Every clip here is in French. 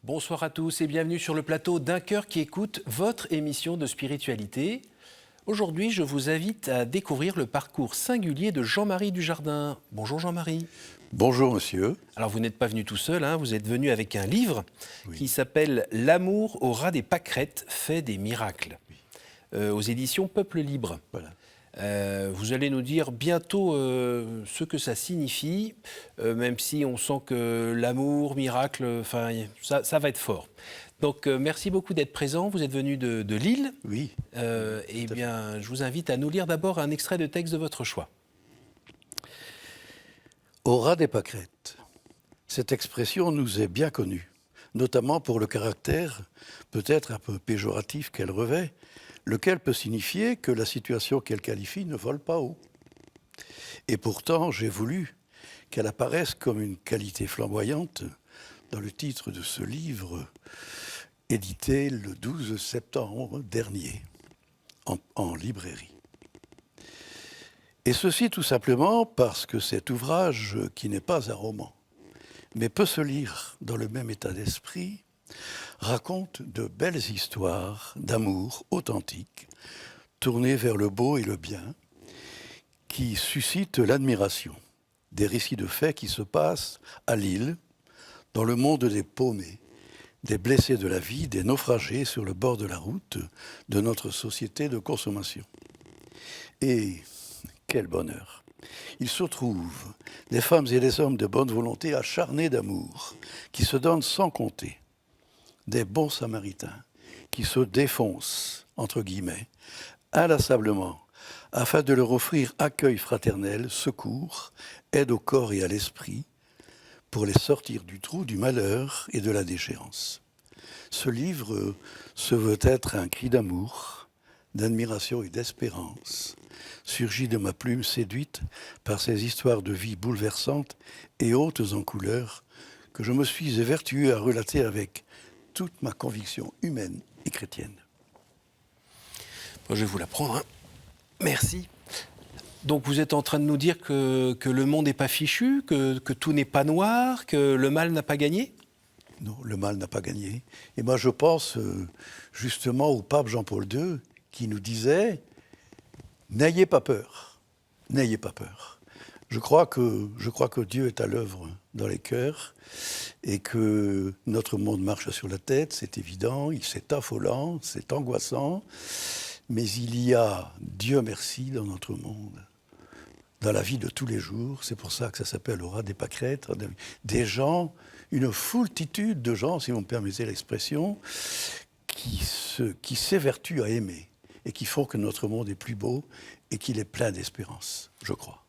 Bonsoir à tous et bienvenue sur le plateau d'Un cœur qui écoute, votre émission de spiritualité. Aujourd'hui, je vous invite à découvrir le parcours singulier de Jean-Marie Dujardin. Bonjour Jean-Marie. Bonjour monsieur. Alors vous n'êtes pas venu tout seul, vous êtes venu avec un livre Oui. qui s'appelle « L'amour au ras des pâquerettes fait des miracles » aux éditions Peuple Libre. Voilà. Vous allez nous dire bientôt ce que ça signifie, même si on sent que l'amour, miracle, ça va être fort. Donc merci beaucoup d'être présent. Vous êtes venu de Lille. Oui. Eh bien, je vous invite à nous lire d'abord un extrait de texte de votre choix. Au ras des pâquerettes. Cette expression nous est bien connue, notamment pour le caractère peut-être un peu péjoratif qu'elle revêt, lequel peut signifier que la situation qu'elle qualifie ne vole pas haut. Et pourtant, j'ai voulu qu'elle apparaisse comme une qualité flamboyante dans le titre de ce livre, édité le 12 septembre dernier en librairie. Et ceci tout simplement parce que cet ouvrage, qui n'est pas un roman, mais peut se lire dans le même état d'esprit, raconte de belles histoires d'amour authentique, tournées vers le beau et le bien, qui suscitent l'admiration. Des récits de faits qui se passent à Lille, dans le monde des paumés, des blessés de la vie, des naufragés sur le bord de la route de notre société de consommation. Et quel bonheur! Il se trouve des femmes et des hommes de bonne volonté acharnés d'amour, qui se donnent sans compter, des bons samaritains qui se défoncent, entre guillemets, inlassablement, afin de leur offrir accueil fraternel, secours, aide au corps et à l'esprit, pour les sortir du trou du malheur et de la déchéance. Ce livre se veut être un cri d'amour, d'admiration et d'espérance, surgi de ma plume séduite par ces histoires de vie bouleversantes et hautes en couleurs que je me suis évertué à relater avec toute ma conviction humaine et chrétienne. Bon, je vais vous la prendre. Merci. Donc vous êtes en train de nous dire que le monde n'est pas fichu, que tout n'est pas noir, que le mal n'a pas gagné ? Non, le mal n'a pas gagné. Et moi je pense justement au pape Jean-Paul II qui nous disait « N'ayez pas peur, n'ayez pas peur ». Je crois que Dieu est à l'œuvre dans les cœurs et que notre monde marche sur la tête, c'est évident, c'est affolant, c'est angoissant, mais il y a, Dieu merci, dans notre monde, dans la vie de tous les jours, c'est pour ça que ça s'appelle au ras des pâquerettes, des gens, une foultitude de gens, si vous me permettez l'expression, qui s'évertuent à aimer et qui font que notre monde est plus beau et qu'il est plein d'espérance, je crois.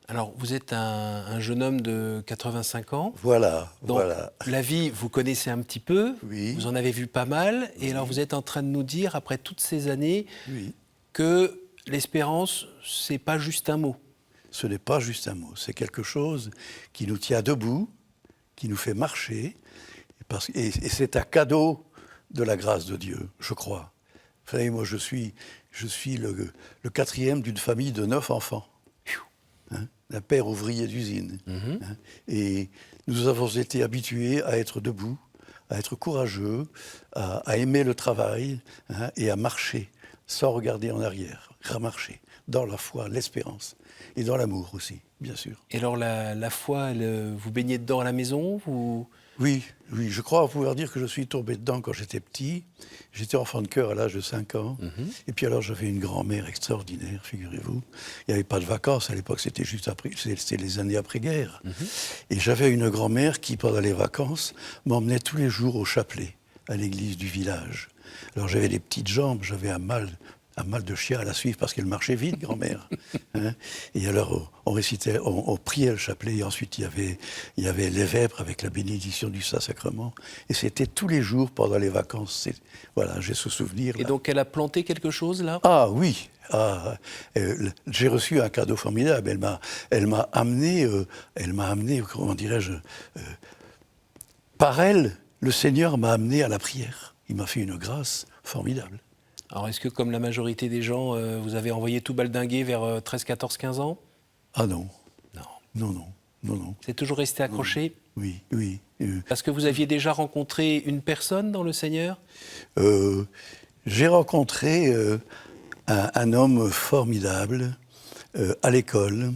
Alors, vous êtes un jeune homme de 85 ans. Voilà, Donc, voilà. la vie, vous connaissez un petit peu, Oui. Vous en avez vu pas mal, et Oui. alors vous êtes en train de nous dire, après toutes ces années, Oui. que l'espérance, c'est pas juste un mot. Ce n'est pas juste un mot, c'est quelque chose qui nous tient debout, qui nous fait marcher, et c'est un cadeau de la grâce de Dieu, je crois. Vous savez, moi, je suis le quatrième d'une famille de 9 enfants. Un père ouvrier d'usine. Et nous avons été habitués à être debout, à être courageux, à aimer le travail et à marcher sans regarder en arrière, à marcher dans la foi, l'espérance et dans l'amour aussi, bien sûr. Et alors la foi, vous baignez dedans à la maison Oui, je crois pouvoir dire que je suis tombé dedans quand j'étais petit. J'étais enfant de cœur à l'âge de 5 ans. Et puis alors j'avais une grand-mère extraordinaire, figurez-vous. Il n'y avait pas de vacances à l'époque, c'était juste après, c'était les années après-guerre. Et j'avais une grand-mère qui, pendant les vacances, m'emmenait tous les jours au chapelet, à l'église du village. Alors j'avais des petites jambes, j'avais un mal de chien à la suivre parce qu'elle marchait vite, grand-mère. Et alors, on priait le chapelet et ensuite il y avait les vêpres avec la bénédiction du Saint-Sacrement. Et c'était tous les jours pendant les vacances. Voilà, j'ai ce souvenir-là. Et donc elle a planté quelque chose là ? Ah oui, j'ai reçu un cadeau formidable. Elle m'a amené, comment dirais-je, par elle, le Seigneur m'a amené à la prière. Il m'a fait une grâce formidable. Alors, est-ce que, comme la majorité des gens, vous avez envoyé tout baldinguer vers 13, 14, 15 ans ? Ah non. Non. Non. C'est toujours resté accroché ? Oui. Parce que vous aviez déjà rencontré une personne dans le Seigneur? J'ai rencontré un homme formidable à l'école.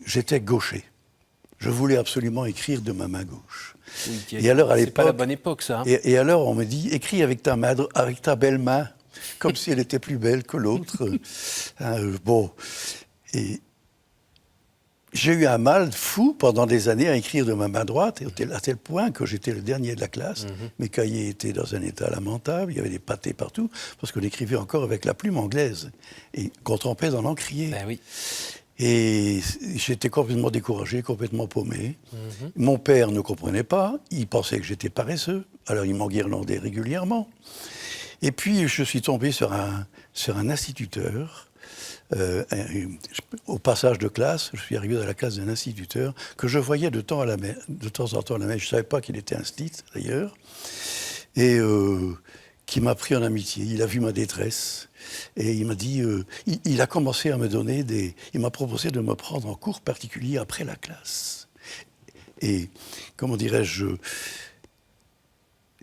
J'étais gaucher. Je voulais absolument écrire de ma main gauche. Oui, Et alors, à c'est pas la l'époque, bonne époque, ça. Hein. et alors, on me dit, écris avec ta belle main, comme si elle était plus belle que l'autre. Bon, et j'ai eu un mal fou pendant des années à écrire de ma main droite, à tel point que j'étais le dernier de la classe. Mes cahiers étaient dans un état lamentable, il y avait des pâtés partout, parce qu'on écrivait encore avec la plume anglaise, et qu'on trempait dans l'encrier. Ben oui. Et j'étais complètement découragé, complètement paumé. Mon père ne comprenait pas, il pensait que j'étais paresseux, alors il m'enguirlandait régulièrement. Et puis je suis tombé sur un instituteur. Au passage de classe, je suis arrivé dans la classe d'un instituteur que je voyais de temps en temps à la mer. Je ne savais pas qu'il était instit d'ailleurs. Et qui m'a pris en amitié. Il a vu ma détresse. Et il m'a dit, il a commencé à me donner il m'a proposé de me prendre en cours particulier après la classe. Et, comment dirais-je,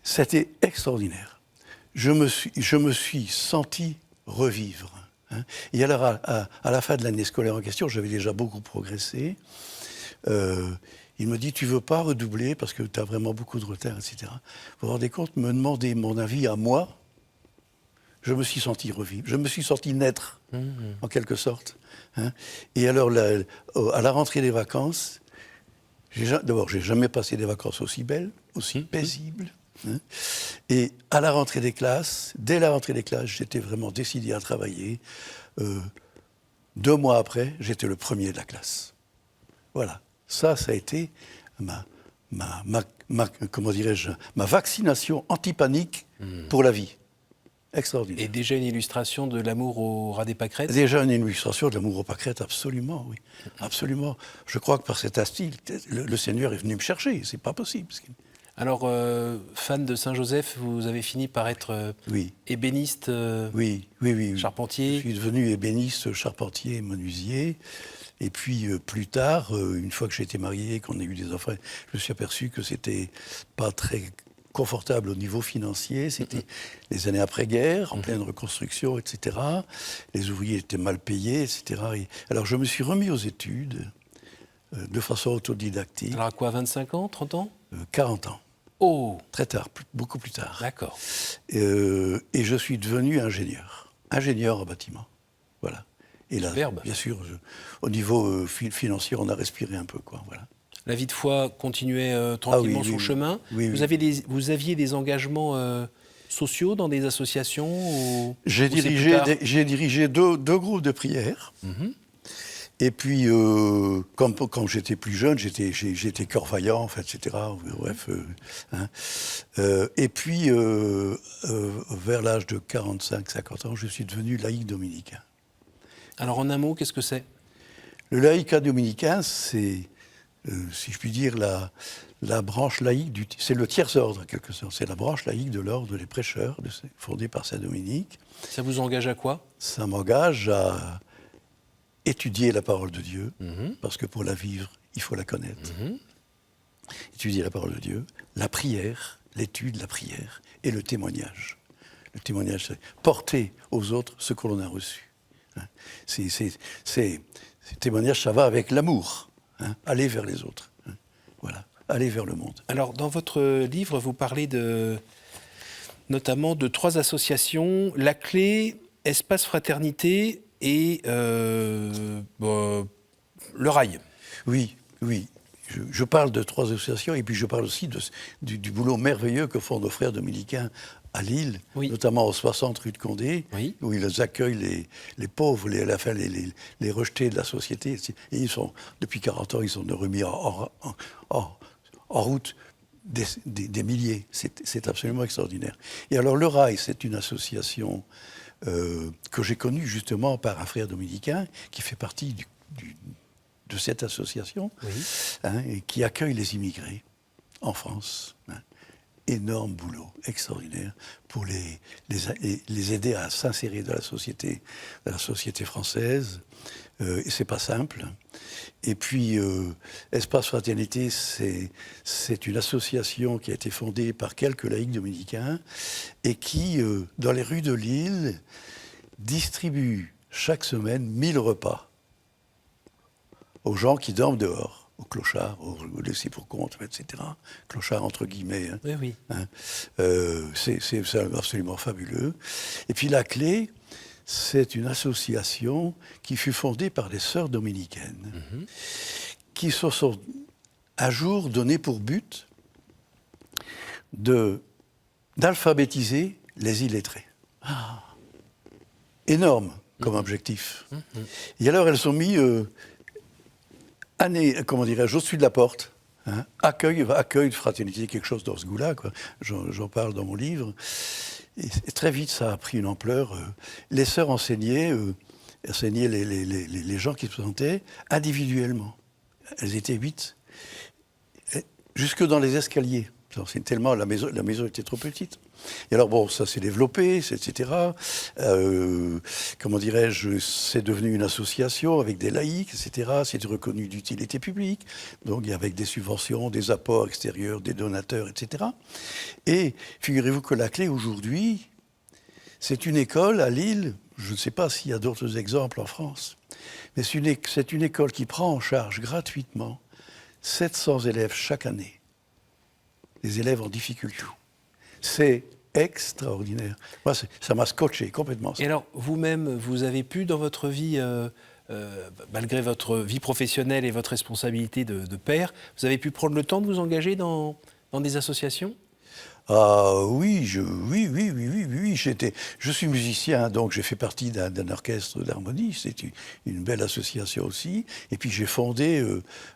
c'était extraordinaire. Je me suis senti revivre. Hein. Et alors, à la fin de l'année scolaire en question, j'avais déjà beaucoup progressé. Il me dit, tu veux pas redoubler parce que tu as vraiment beaucoup de retard, etc. Vous vous rendez compte, me demander mon avis à moi, je me suis senti revivre, je me suis senti naître, en quelque sorte. Hein. Et alors, à la rentrée des vacances, d'abord, j'ai jamais passé des vacances aussi belles, aussi paisibles. Hein. Et à la rentrée des classes, dès la rentrée des classes, j'étais vraiment décidé à travailler. 2 mois après, j'étais le premier de la classe. Voilà. Ça a été comment dirais-je, ma vaccination anti-panique pour la vie. Extraordinaire. Et déjà une illustration de l'amour au ras des pâquerettes? Déjà une illustration de l'amour aux pâquerettes, absolument, oui. Absolument. Je crois que par cet style, le Seigneur est venu me chercher. C'est pas possible. Alors, fan de Saint-Joseph, vous avez fini par être oui. ébéniste, oui. charpentier. Je suis devenu ébéniste, charpentier, menuisier. Et puis, plus tard, une fois que j'ai été marié, qu'on a eu des enfants, je me suis aperçu que c'était pas très confortable au niveau financier. C'était les années après-guerre, en pleine reconstruction, etc. Les ouvriers étaient mal payés, etc. Et alors, je me suis remis aux études de façon autodidactique. Alors, à quoi, 25 ans, 30 ans 40 ans. Oh! Très tard, beaucoup plus tard. D'accord. Et je suis devenu ingénieur en bâtiment. Voilà. Et là, Superbe. bien sûr, au niveau financier, on a respiré un peu, quoi. Voilà. La vie de foi continuait tranquillement son chemin. Oui. Vous aviez des engagements sociaux dans des associations J'ai dirigé deux groupes de prière. Et puis, comme j'étais plus jeune, j'étais cœur vaillant, en fait, etc. Bref. Et puis, vers l'âge de 45-50 ans, je suis devenu laïc dominicain. Alors, en un mot, qu'est-ce que c'est? Le laïcat dominicain, c'est, si je puis dire, la branche laïque c'est le tiers-ordre, en quelque sorte. C'est la branche laïque de l'ordre des prêcheurs, fondée par Saint Dominique. Ça vous engage à quoi? Ça m'engage à étudier la parole de Dieu, parce que pour la vivre, il faut la connaître. Étudier la parole de Dieu, la prière, l'étude, la prière, et le témoignage. Le témoignage, c'est porter aux autres ce que l'on a reçu. Ces témoignages, ça va avec l'amour. Aller vers les autres. Voilà, aller vers le monde. Alors, dans votre livre, vous parlez notamment de 3 associations, La Clé, Espace Fraternité et le Rail. Oui. Je parle de 3 associations et puis je parle aussi du boulot merveilleux que font nos frères dominicains à Lille, notamment aux 60 rue de Condé, où ils accueillent les pauvres, les rejetés de la société. Et depuis 40 ans, ils ont remis en route des milliers. C'est absolument extraordinaire. Et alors, le Rail, c'est une association que j'ai connue justement par un frère dominicain qui fait partie de cette association et qui accueille les immigrés en France. énorme boulot, extraordinaire, pour les aider à s'insérer dans la société française. Et c'est pas simple. Et puis, Espace Fraternité, c'est une association qui a été fondée par quelques laïcs dominicains et qui, dans les rues de Lille, distribue chaque semaine 1000 repas aux gens qui dorment dehors, aux clochards, aux laissés pour compte, etc. Clochards entre guillemets. Hein. Oui, oui. Hein. C'est absolument fabuleux. Et puis la clé, c'est une association qui fut fondée par des sœurs dominicaines, qui se sont un jour donné pour but d'alphabétiser les illettrés. Énorme comme objectif. Et alors elles ont mis comment dirais-je, au-dessus de la porte, hein, accueil de fraternité, quelque chose dans ce goût-là, quoi. J'en parle dans mon livre. Et très vite, ça a pris une ampleur. Les sœurs enseignaient les gens qui se présentaient individuellement. Elles étaient 8, jusque dans les escaliers. C'est tellement la maison était trop petite. Et alors bon, ça s'est développé, etc. Comment dirais-je, c'est devenu une association avec des laïcs, etc. C'est reconnu d'utilité publique, donc avec des subventions, des apports extérieurs, des donateurs, etc. Et figurez-vous que la clé aujourd'hui, c'est une école à Lille. Je ne sais pas s'il y a d'autres exemples en France, mais c'est une école qui prend en charge gratuitement 700 élèves chaque année. Des élèves en difficulté. C'est extraordinaire. Moi, ça m'a scotché complètement. Ça. Et alors, vous-même, vous avez pu, dans votre vie, malgré votre vie professionnelle et votre responsabilité de père, vous avez pu prendre le temps de vous engager dans des associations ? Ah oui, oui. Je suis musicien, donc j'ai fait partie d'un orchestre d'harmonie. C'est une belle association aussi. Et puis j'ai fondé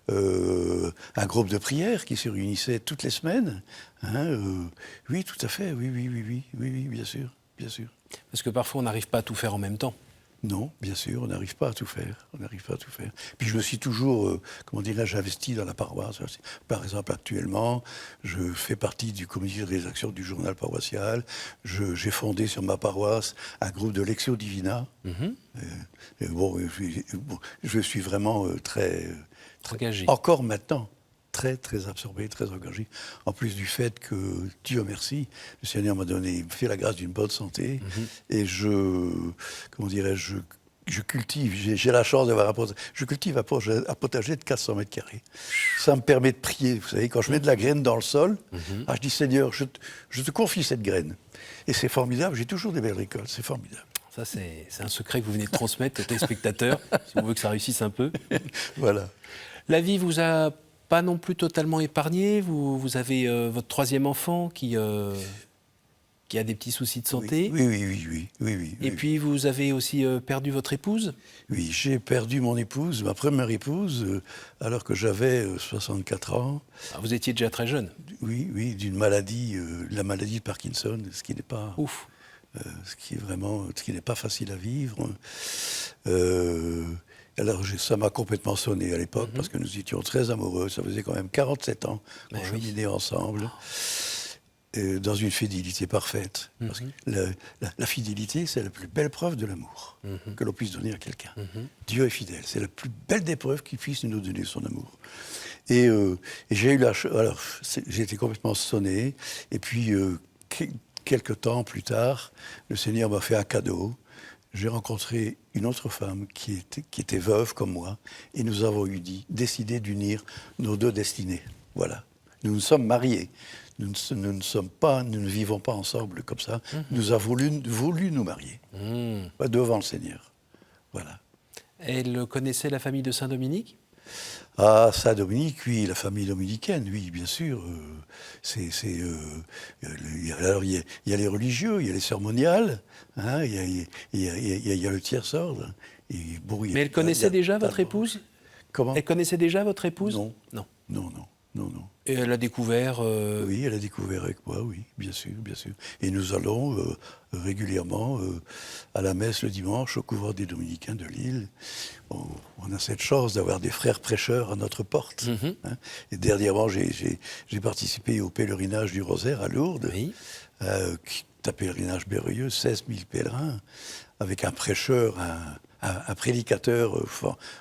un groupe de prière qui se réunissait toutes les semaines. Hein, oui, tout à fait. Oui, bien sûr. Parce que parfois, on n'arrive pas à tout faire en même temps. Non, bien sûr, on n'arrive pas à tout faire. Puis je me suis toujours, comment dirais-je, investi dans la paroisse. Par exemple, actuellement, je fais partie du comité de rédaction du journal paroissial. J'ai fondé sur ma paroisse un groupe de Lectio Divina. Et bon, je suis vraiment très engagé. Encore maintenant. Très absorbé, très engagé. En plus du fait que, Dieu merci, le Seigneur m'a fait la grâce d'une bonne santé. Et je cultive, j'ai la chance d'avoir je cultive un potager de 400 mètres carrés. Ça me permet de prier. Vous savez, quand je mets de la graine dans le sol, je dis, Seigneur, je te confie cette graine. Et c'est formidable, j'ai toujours des belles récoltes, c'est formidable. Ça, c'est un secret que vous venez de transmettre aux téléspectateurs, si on veut que ça réussisse un peu. Voilà. La vie vous a pas non plus totalement épargné. Vous avez votre troisième enfant qui a des petits soucis de santé. Oui. Et puis vous avez aussi perdu votre épouse. Oui, j'ai perdu mon épouse, ma première épouse, alors que j'avais 64 ans. Ah, vous étiez déjà très jeune. Oui, d'une maladie, la maladie de Parkinson, ce qui n'est pas... Ouf. Ce qui n'est pas facile à vivre. Alors ça m'a complètement sonné à l'époque parce que nous étions très amoureux. Ça faisait quand même 47 ans qu'on cheminait ensemble dans une fidélité parfaite. Parce que la fidélité, c'est la plus belle preuve de l'amour que l'on puisse donner à quelqu'un. Dieu est fidèle. C'est la plus belle des preuves qu'il puisse nous donner son amour. Et j'ai eu alors j'ai été complètement sonné. Et puis quelques temps plus tard, le Seigneur m'a fait un cadeau. J'ai rencontré une autre femme qui était veuve comme moi, et nous avons décidé d'unir nos deux destinées. Voilà. Nous nous sommes mariés. Nous ne vivons pas ensemble comme ça. Nous avons voulu nous marier. Devant le Seigneur. Voilà. Elle connaissait la famille de Saint-Dominique ? Ah, Saint-Dominique, oui, la famille dominicaine, oui, bien sûr. Alors, il y a les religieux, il y a les cérémoniales, hein, il y a le tiers ordre. Mais elle connaissait déjà votre épouse ? Comment ? Elle connaissait déjà votre épouse ? Non. Et elle a découvert... Oui, elle a découvert avec moi, oui, bien sûr, bien sûr. Et nous allons régulièrement à la messe le dimanche au couvent des Dominicains de Lille. On a cette chance d'avoir des frères prêcheurs à notre porte. Hein. Et dernièrement, j'ai participé au pèlerinage du Rosaire à Lourdes, Oui. qui est un pèlerinage merveilleux, 16 000 pèlerins, avec un prêcheur, un prédicateur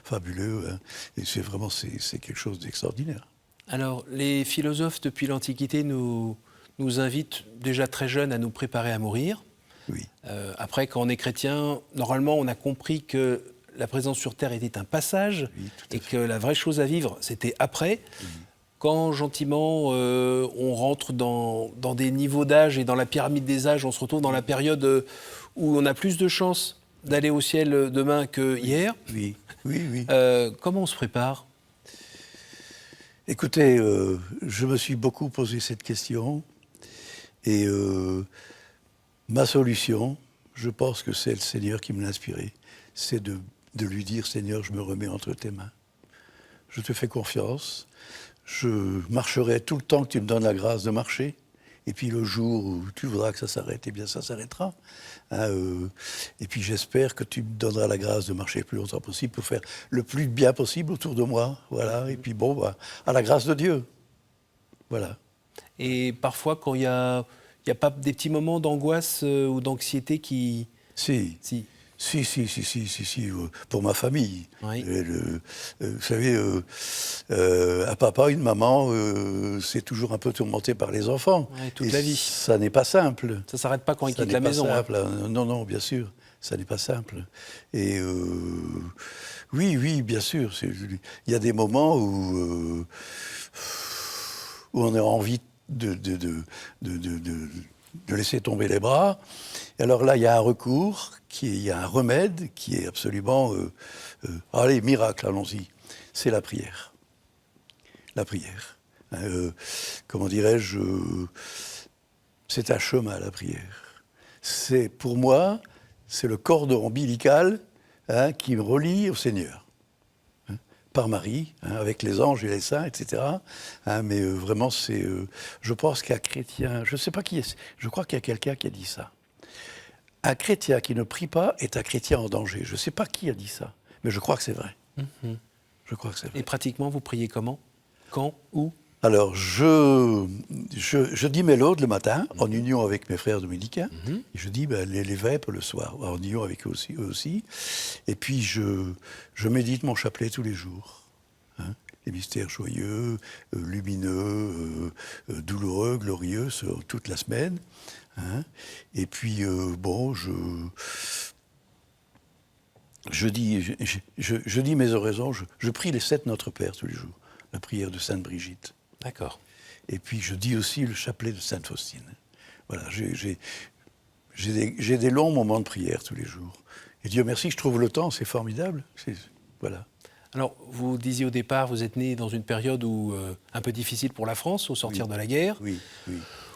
fabuleux. Hein. Et c'est vraiment c'est quelque chose d'extraordinaire. Alors, les philosophes depuis l'Antiquité nous invitent déjà très jeunes à nous préparer à mourir. Oui. Après, quand on est chrétien, normalement, on a compris que la présence sur Terre était un passage et que la vraie chose à vivre, c'était après. Quand gentiment on rentre dans des niveaux d'âge et dans la pyramide des âges, on se retrouve dans la période où on a plus de chances d'aller au ciel demain que hier. Oui, oui, oui. Comment on se prépare ? Écoutez, je me suis beaucoup posé cette question et ma solution, je pense que c'est le Seigneur qui me l'a inspiré, c'est de lui dire, Seigneur, je me remets entre tes mains. Je te fais confiance, je marcherai tout le temps que tu me donnes la grâce de marcher. Et puis le jour où tu voudras que ça s'arrête, eh bien ça s'arrêtera. Hein, et puis j'espère que tu me donneras la grâce de marcher le plus longtemps possible pour faire le plus bien possible autour de moi. Voilà. Et puis bon, à la grâce de Dieu. Voilà. Et parfois, quand il y a pas des petits moments d'angoisse ou d'anxiété qui... Si. Si, pour ma famille. Oui. Vous savez, un papa, une maman, c'est toujours un peu tourmenté par les enfants. Ouais, toute la vie. Ça n'est pas simple. Ça ne s'arrête pas quand ils quittent la pas maison. Simple. Hein. Non, bien sûr, ça n'est pas simple. Et oui, bien sûr. Il y a des moments où on a envie de laisser tomber les bras. Et alors là, il y a un recours, il y a un remède qui est absolument... allez, miracle, allons-y. C'est la prière. La prière. Comment dirais-je c'est un chemin, la prière. Pour moi, c'est le cordon ombilical qui me relie au Seigneur. Par Marie, avec les anges et les saints, etc. Mais vraiment, je pense qu'un chrétien, je ne sais pas qui est, je crois qu'il y a quelqu'un qui a dit ça. Un chrétien qui ne prie pas est un chrétien en danger. Je ne sais pas qui a dit ça, mais je crois que c'est vrai. Je crois que c'est vrai. Et pratiquement, vous priez comment ? Quand ? Où ? Alors, je dis mes laudes le matin, en union avec mes frères dominicains. Et je dis les vêpres le soir, en union avec eux aussi. Et puis, je médite mon chapelet tous les jours. Les mystères joyeux, lumineux, douloureux, glorieux, toute la semaine. Et puis, je dis mes oraisons, je prie les 7 Notre Père tous les jours, la prière de Sainte Brigitte. D'accord. Et puis, je dis aussi le chapelet de Sainte Faustine. Voilà, j'ai des longs moments de prière tous les jours. Et Dieu merci, je trouve le temps, c'est formidable. Voilà. Alors, vous disiez au départ, vous êtes né dans une période où un peu difficile pour la France, au sortir de la guerre. Oui.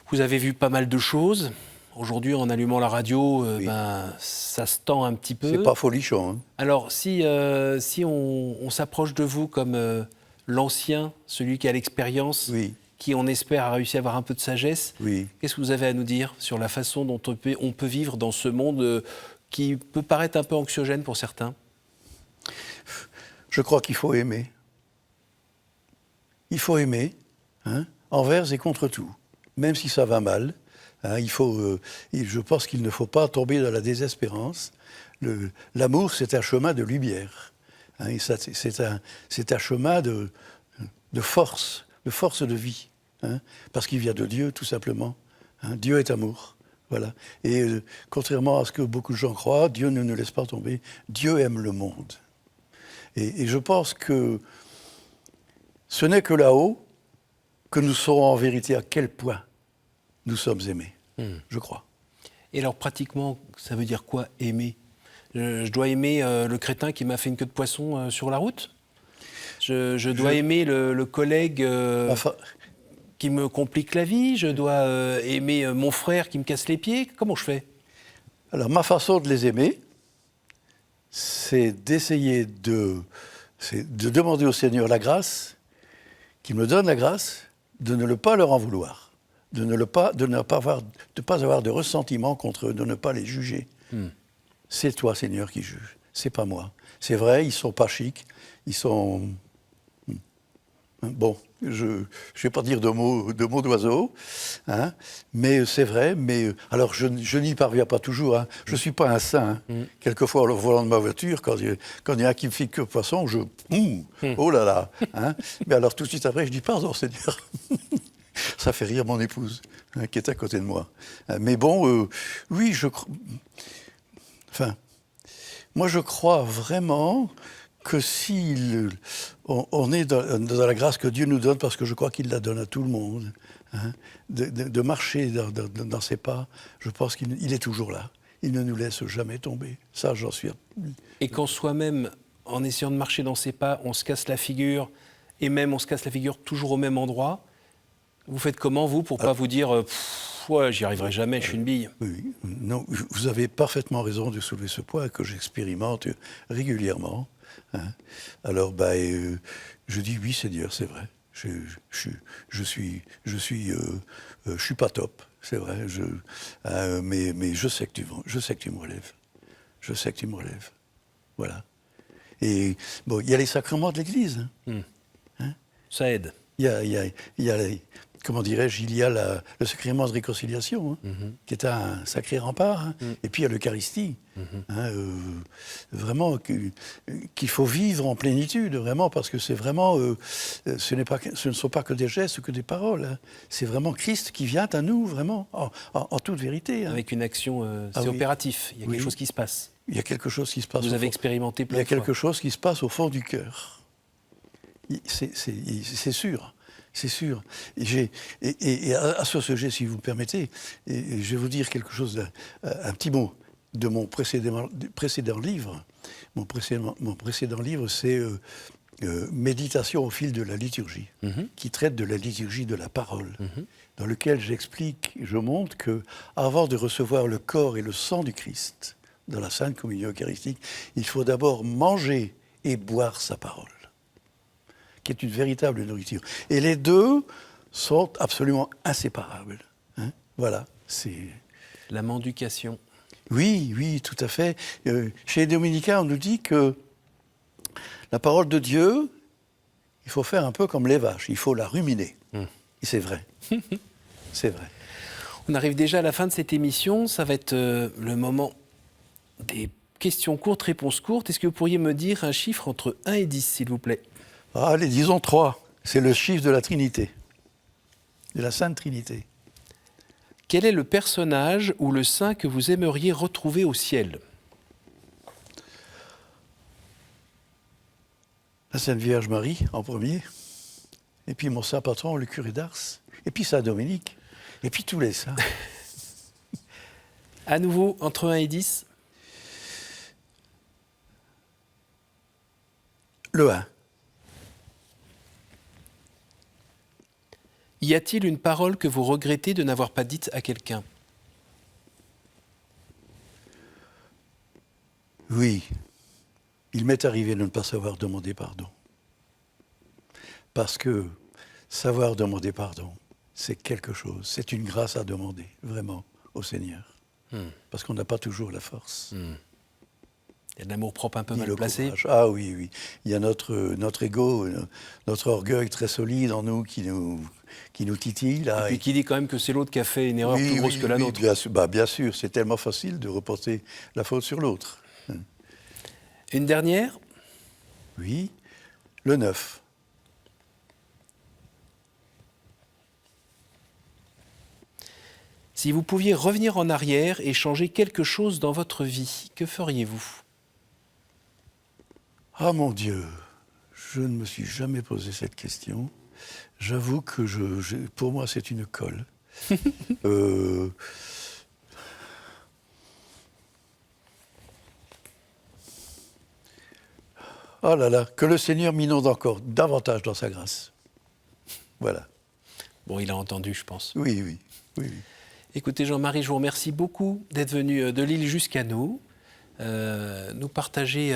Vous avez vu pas mal de choses. Aujourd'hui, en allumant la radio, ça se tend un petit peu. C'est pas folichon. Hein. Alors, si on s'approche de vous comme l'ancien, celui qui a l'expérience, qui, on espère, a réussi à avoir un peu de sagesse, qu'est-ce que vous avez à nous dire sur la façon dont on peut vivre dans ce monde qui peut paraître un peu anxiogène pour certains ? Je crois qu'il faut aimer. Il faut aimer, envers et contre tout. Même si ça va mal, je pense qu'il ne faut pas tomber dans la désespérance. L'amour, c'est un chemin de lumière. C'est un chemin de force de vie. Parce qu'il vient de Dieu, tout simplement. Dieu est amour. Voilà. Et contrairement à ce que beaucoup de gens croient, Dieu ne nous laisse pas tomber. Dieu aime le monde. Et je pense que ce n'est que là-haut que nous saurons en vérité à quel point nous sommes aimés, je crois. Et alors pratiquement, ça veut dire quoi, aimer ? Je dois aimer le crétin qui m'a fait une queue de poisson sur la route ? Je dois aimer le collègue qui me complique la vie ? Je dois aimer mon frère qui me casse les pieds ? Comment je fais ? Alors ma façon de les aimer, c'est d'essayer de demander au Seigneur la grâce, qu'il me donne la grâce de ne pas leur en vouloir, de ne pas avoir de ressentiment contre eux, de ne pas les juger. C'est toi, Seigneur, qui juge, c'est pas moi. C'est vrai, ils sont pas chics, ils sont... Bon, je ne vais pas dire de mots d'oiseau, hein, mais c'est vrai. Mais alors, je n'y parviens pas toujours. Hein. Je ne suis pas un saint. Hein. Quelquefois, au volant de ma voiture, quand il y a un qui me fixe que poisson, oh là là. Hein. Mais alors, tout de suite après, je dis pardon, Seigneur. Ça fait rire mon épouse, hein, qui est à côté de moi. Mais bon, oui, moi, je crois vraiment que si on est dans la grâce que Dieu nous donne, parce que je crois qu'il la donne à tout le monde, hein, de marcher dans ses pas, je pense qu'il est toujours là. Il ne nous laisse jamais tomber. Ça, j'en suis... Et quand soi-même, en essayant de marcher dans ses pas, on se casse la figure, et même on se casse la figure toujours au même endroit, vous faites comment, vous, pour ne pas vous dire ouais, j'y arriverai jamais, je suis une bille. Oui, non, vous avez parfaitement raison de soulever ce point que j'expérimente régulièrement. Hein. Alors, je dis oui, Seigneur, c'est vrai. Je suis pas top, c'est vrai. Mais je sais que tu me relèves. Je sais que tu me relèves. Voilà. Et bon, il y a les sacrements de l'Église. Hein. Ça aide. Il y a comment dirais-je, il y a le sacrement de réconciliation, hein, qui est un sacré rempart, hein, et puis il y a l'Eucharistie, hein, vraiment qu'il faut vivre en plénitude, vraiment, parce que c'est vraiment, ce ne sont pas que des gestes, que des paroles, hein. C'est vraiment Christ qui vient à nous, vraiment, en toute vérité. Hein. Avec une action, c'est opératif, il y a quelque chose qui se passe. Il y a quelque chose qui se passe. Vous avez expérimenté plein de fois. Il y a quelque chose qui se passe au fond du cœur. C'est sûr. C'est sûr. Et à ce sujet, si vous me permettez, je vais vous dire quelque chose, un petit mot de mon précédent livre. Mon précédent livre, c'est Méditation au fil de la liturgie, qui traite de la liturgie de la parole, dans lequel je montre que avant de recevoir le corps et le sang du Christ dans la Sainte Communion eucharistique, il faut d'abord manger et boire sa parole, qui est une véritable nourriture. Et les deux sont absolument inséparables. Hein. Voilà, c'est... La mendication. Oui, tout à fait. Chez les Dominicains, on nous dit que la parole de Dieu, il faut faire un peu comme les vaches, il faut la ruminer. Et c'est vrai. C'est vrai. On arrive déjà à la fin de cette émission. Ça va être le moment des questions courtes, réponses courtes. Est-ce que vous pourriez me dire un chiffre entre 1 et 10, s'il vous plaît ? Allez, disons 3. C'est le chiffre de la Trinité, de la Sainte Trinité. Quel est le personnage ou le saint que vous aimeriez retrouver au ciel ? La Sainte Vierge Marie, en premier. Et puis mon saint patron, le curé d'Ars. Et puis Saint Dominique. Et puis tous les saints. À nouveau, entre 1 et 10 ? Le 1. Y a-t-il une parole que vous regrettez de n'avoir pas dite à quelqu'un ? Oui. Il m'est arrivé de ne pas savoir demander pardon. Parce que savoir demander pardon, c'est quelque chose. C'est une grâce à demander, vraiment, au Seigneur. Parce qu'on n'a pas toujours la force. Il y a de l'amour propre un peu Ni mal le placé. courage. Ah oui. Il y a notre ego, notre orgueil très solide en nous qui nous titille. Là, Et puis qui dit quand même que c'est l'autre qui a fait une erreur plus grosse que la nôtre. Bien sûr, c'est tellement facile de reporter la faute sur l'autre. Une dernière ? Oui, le 9. Si vous pouviez revenir en arrière et changer quelque chose dans votre vie, que feriez-vous ? Ah mon Dieu, je ne me suis jamais posé cette question. J'avoue que pour moi, c'est une colle. Oh là là, que le Seigneur m'inonde encore davantage dans sa grâce. Voilà. Bon, il a entendu, je pense. Oui. Écoutez, Jean-Marie, je vous remercie beaucoup d'être venu de Lille jusqu'à nous partager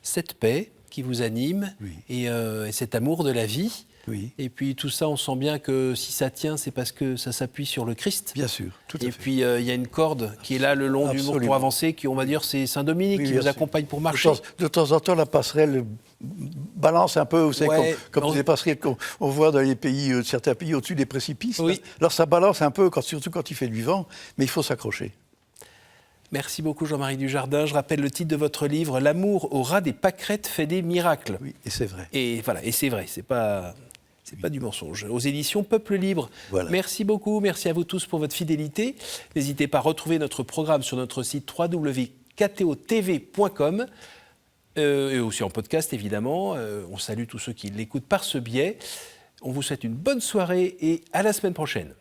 cette paix qui vous anime et cet amour de la vie. Oui. Et puis tout ça, on sent bien que si ça tient, c'est parce que ça s'appuie sur le Christ. Bien sûr, tout à Et fait. puis il y a une corde qui est là le long du mur pour Absolument. avancer, qui on va dire c'est Saint-Dominique Oui, qui bien nous sûr. accompagne pour marcher. De temps en temps, la passerelle balance un peu, vous savez, Ouais, comme on- les passerelles qu'on voit dans les pays, certains pays au-dessus des précipices. Oui. Là. Alors ça balance un peu, surtout quand il fait du vent, mais il faut s'accrocher. Merci beaucoup Jean-Marie Dujardin. Je rappelle le titre de votre livre, L'amour au ras des pâquerettes fait des miracles. Oui, et c'est vrai. Et voilà, et c'est vrai, c'est pas du mensonge. Aux éditions Peuple Libre. Voilà. Merci beaucoup, merci à vous tous pour votre fidélité. N'hésitez pas à retrouver notre programme sur notre site www.ktotv.com et aussi en podcast évidemment. On salue tous ceux qui l'écoutent par ce biais. On vous souhaite une bonne soirée et à la semaine prochaine.